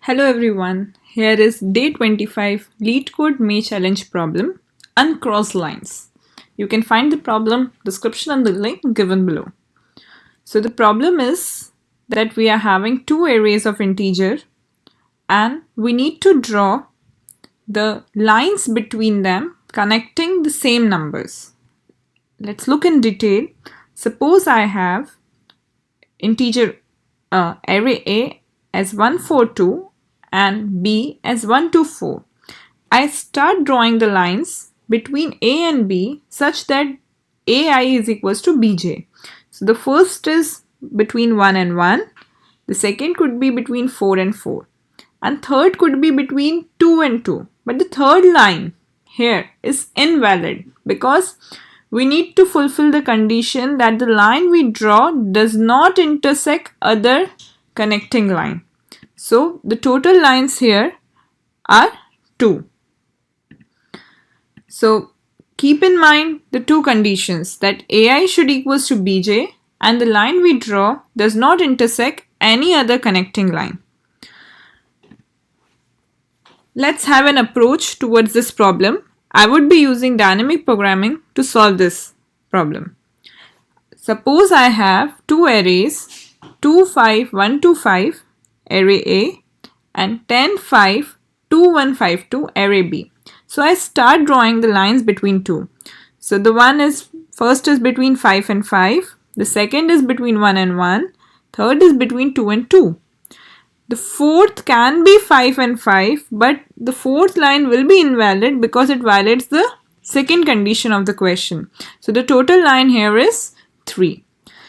Hello everyone, here is day 25 LeetCode May Challenge problem, Uncrossed Lines. You can find the problem description and the link given below. So the problem is that we are having two arrays of integer and we need to draw the lines between them connecting the same numbers. Let's look in detail. Suppose I have integer array A as 142 and B as 1 to 4. I start drawing the lines between A and B such that AI is equals to BJ. So the first is between 1 and 1, the second could be between 4 and 4, and third could be between 2 and 2. But the third line here is invalid because we need to fulfill the condition that the line we draw does not intersect other connecting line. So the total lines here are 2. So keep in mind the two conditions that AI should equals to BJ and the line we draw does not intersect any other connecting line. Let's have an approach towards this problem. I would be using dynamic programming to solve this problem. Suppose I have two arrays 2, 5, 1 to 5 array A and 10, 5, 2, 1, 5 2 array B. So I start drawing the lines between two. So the first is between 5 and 5, the second is between 1 and 1, third is between 2 and 2. The fourth can be 5 and 5, but the fourth line will be invalid because it violates the second condition of the question. So the total line here is 3.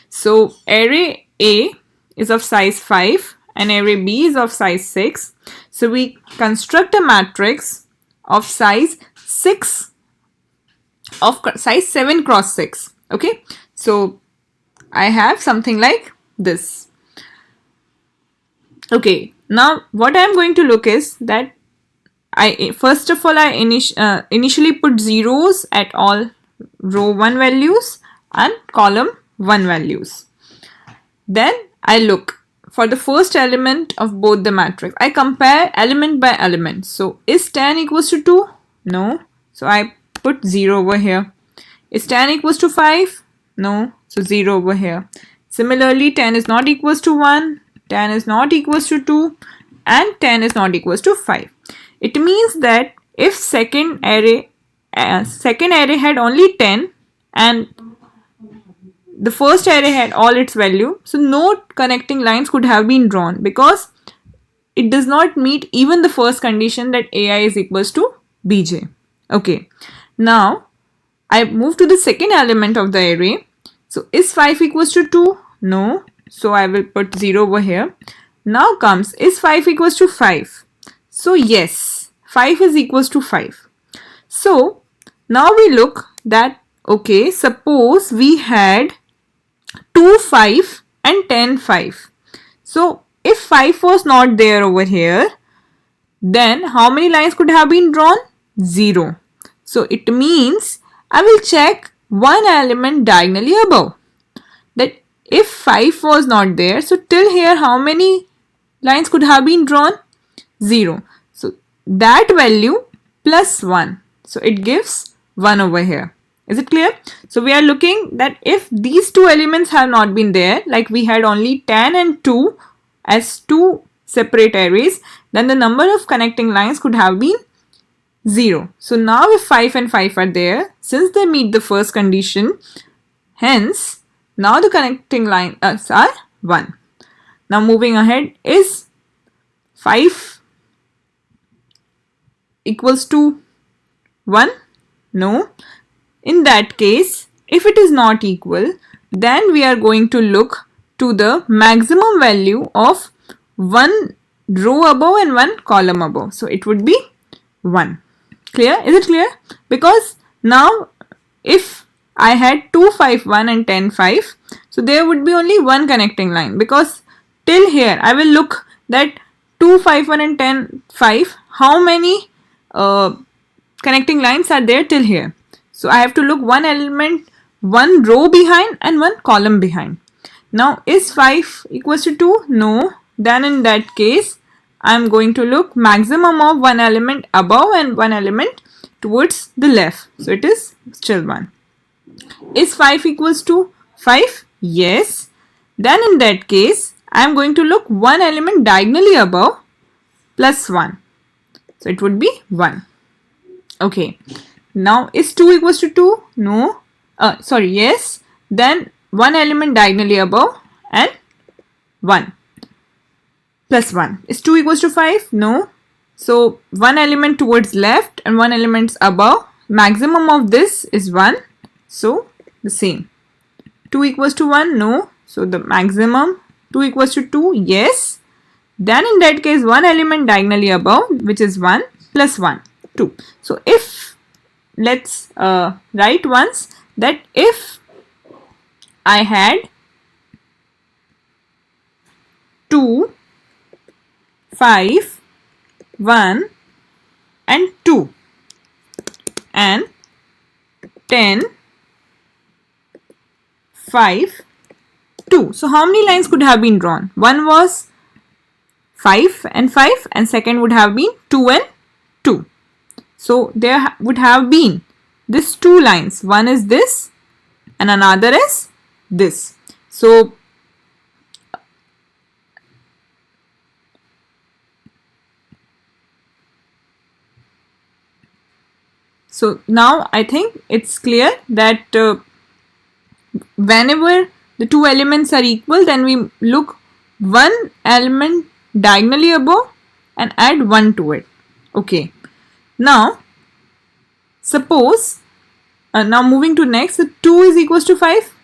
So array A is of size 5 and array B is of size 6. So we construct a matrix of size 7 cross 6. Okay, so I have something like this. Okay, now what I am going to look is that I initially put zeros at all row 1 values and column 1 values. Then I look for the first element of both the matrix. I compare element by element. So is 10 equals to 2? No. So I put 0 over here. Is 10 equals to 5? No. So 0 over here. Similarly, 10 is not equals to 1. 10 is not equals to 2. And 10 is not equals to 5. It means that if second array had only 10 and the first array had all its value, so no connecting lines could have been drawn because it does not meet even the first condition that AI is equals to BJ. Okay, now I move to the second element of the array. So is 5 equals to 2? No. So I will put 0 over here. Now comes, is 5 equals to 5? So yes, 5 is equals to 5. So now we look that, okay, suppose we had 2, 5 and 10, 5. So if 5 was not there over here, then how many lines could have been drawn? 0. So it means I will check one element diagonally above. That if 5 was not there, so till here how many lines could have been drawn? 0. So that value plus 1. So it gives 1 over here. Is it clear? So we are looking that if these two elements have not been there, like we had only 10 and 2 as two separate arrays, then the number of connecting lines could have been 0. So now if 5 and 5 are there, since they meet the first condition, hence now the connecting lines are 1. Now moving ahead, is 5 equals to 1? No. In that case, if it is not equal, then we are going to look to the maximum value of one row above and one column above. So it would be 1. Clear? Is it clear? Because now if I had 2, 5, 1 and 10, 5, so there would be only one connecting line because till here I will look that 2, 5, 1 and 10, 5, how many connecting lines are there till here. So I have to look one element, one row behind and one column behind. Now is 5 equals to 2? No. Then in that case, I'm going to look maximum of one element above and one element towards the left. So it is still 1. Is 5 equals to 5? Yes. Then in that case, I am going to look one element diagonally above plus 1. So it would be 1. Okay. Now is 2 equals to 2? No. Yes. Then one element diagonally above and 1 plus 1. Is 2 equals to 5? No. So one element towards left and one element above. Maximum of this is 1. So the same. 2 equals to 1? No. So the maximum. 2 equals to 2? Yes. Then in that case, one element diagonally above, which is 1 plus 1, 2. So if, let's write once that if I had 2, 5, 1 and 2 and 10, 5, 2. So how many lines could have been drawn? One was 5 and 5 and second would have been 2 and 2. So there would have been these 2 lines. One is this and another is this. So now I think it's clear that whenever the 2 elements are equal, then we look one element diagonally above and add 1 to it. Okay. Now suppose now moving to next, so 2 is equals to 5?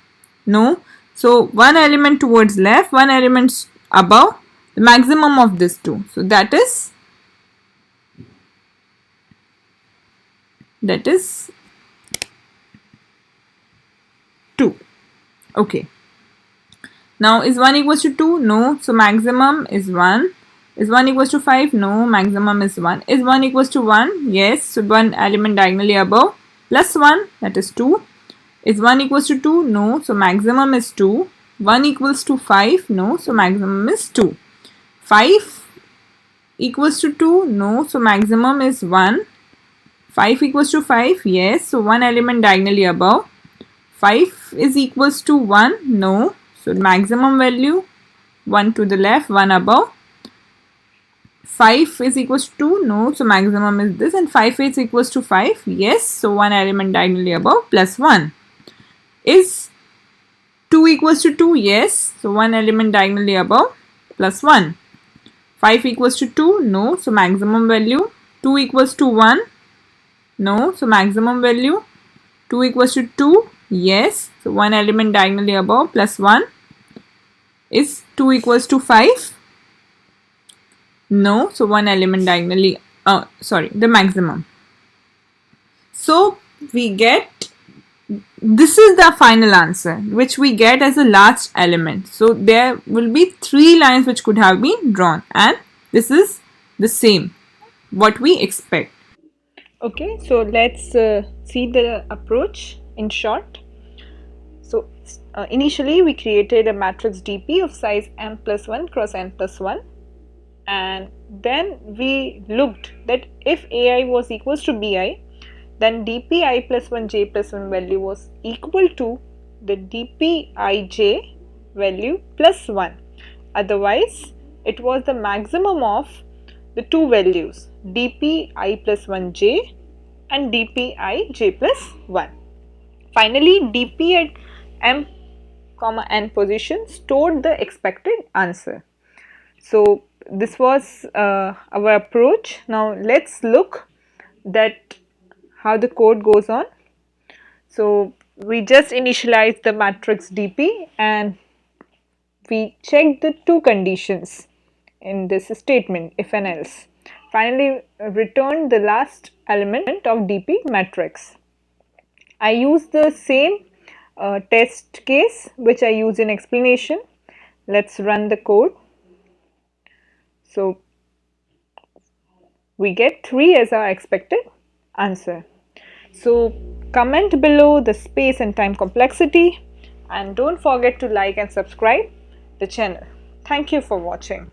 No. So one element towards left, one element above, the maximum of this 2. So that is 2. Okay. Now is 1 equals to 2? No. So maximum is 1. Is 1 equals to 5? No. Maximum is 1. Is 1 equals to 1? Yes. So one element diagonally above plus 1, that is 2. Is 1 equals to 2? No. So maximum is 2. 1 equals to 5? No. So maximum is 2. 5 equals to 2? No. So maximum is 1. 5 equals to 5? Yes. So one element diagonally above. 5 is equals to 1? No. So maximum value 1 to the left, 1 above. 5 is equals to 2? No. So maximum is this. And 5 is equals to 5? Yes. So one element diagonally above plus 1. Is 2 equals to 2? Yes. So one element diagonally above plus 1. 5 equals to 2? No. So maximum value 2 equals to 1? No. So maximum value 2 equals to 2? Yes. So one element diagonally above plus 1. Is 2 equals to 5? No. So one element diagonally, the maximum. So we get, this is the final answer which we get as the last element. So there will be 3 lines which could have been drawn, and this is the same what we expect. Okay, so let's see the approach in short. So initially we created a matrix DP of size m plus 1 cross n plus 1, and then we looked that if AI was equals to BI, then DP I plus 1 j plus 1 value was equal to the DP ij value plus 1. Otherwise, it was the maximum of the 2 values DP I plus 1 j and DP I j plus 1. Finally, DP at m comma n position stored the expected answer. So this was our approach. Now let's look that how the code goes on. So we just initialize the matrix DP and we check the 2 conditions in this statement, if and else. Finally return the last element of DP matrix. I use the same test case which I use in explanation. Let's run the code. So we get 3 as our expected answer. So comment below the space and time complexity, and don't forget to like and subscribe the channel. Thank you for watching.